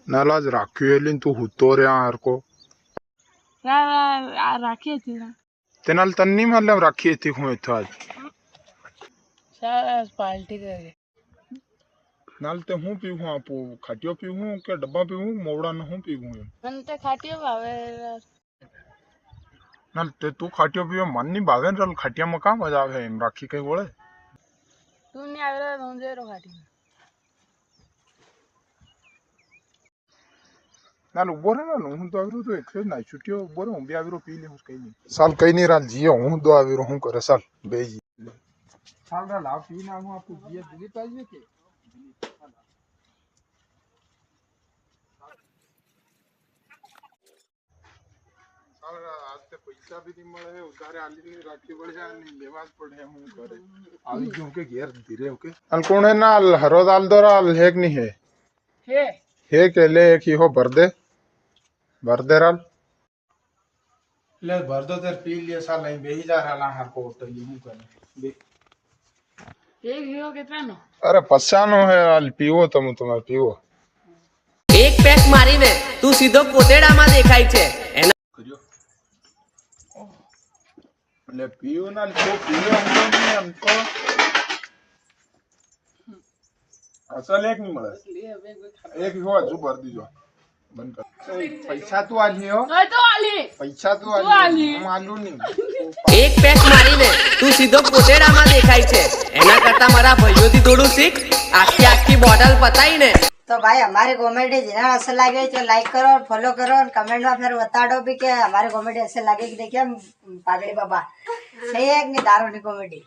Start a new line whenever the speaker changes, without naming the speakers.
नाल आज राखी तू हुतो रे यार को
राखी थी ना
तेनाल तन्नी मतलब राखी थी हूं इथो आज
शायद पार्टी करेंगे
नाल ते हूं पी हूं आपू खाटियो पी हूं के डब्बा पी हूं मोवड़ा न हूं पी हूं
मन ते खाटियो भावे
नाल ते तू खाटियो पी मन नी भावे रल खाटिया में का मजा आवे एम राखी कई बोले
तू नहीं आवेला रोंजे रो खाटी
नाल उबो रे नाल हूं तो आविरो तो एक्सेस ना छुटियो उबो रे हूं भी आविरो पी ले हूं कई नहीं साल कई नहीं राल जियो हूं दो आविरो हूं करे साल बेजी साल रा लाव पी ना हूं आपू जिए दिली चाहिए के आज ते पैसा भी नहीं મળે ઉધારે આલી ની રાખી પડ જાય ની લેવા જ પડે હું કરે આવી ગયું કે ઘેર ધીરે ઓકે અલ કોણ હે ના હરો દાલ દોરા હેક ની હે કે લે એક ही हो भर दे राल ले भर दो तेर पी लिए साल नहीं बेही जा रहा हर को तो यूं करे
एक हीरो कितना नो
अरे पसानो है आल पीवो तुम्हारे पीवो
એક પેક મારીને તું સીધો કોટેડામાં દેખાય છે એના
ले पीओ ना तो पीओ हम नहीं हम तो असल एक नहीं મળે एक ही हो जो भर दीजो बंद कर पैसा तो आली हो
तो आली
पैसा तो आली हम आलू नहीं
એક પેક મારીને તું સીધો કોટેડામાં દેખાય છે એના કરતા મારા ભાઈઓથી થોડું શીખ આખી આખી બોટલ પતાઈને
तो भाई हमारी कॉमेडी जिन्हें अच्छा लगे तो लाइक करो और फॉलो करो और कमेंट में फिर बता दो भी कि हमारी कॉमेडी ऐसे लगे कि देखिए पागड़ी बाबा सही है कि नहीं दारू की कॉमेडी।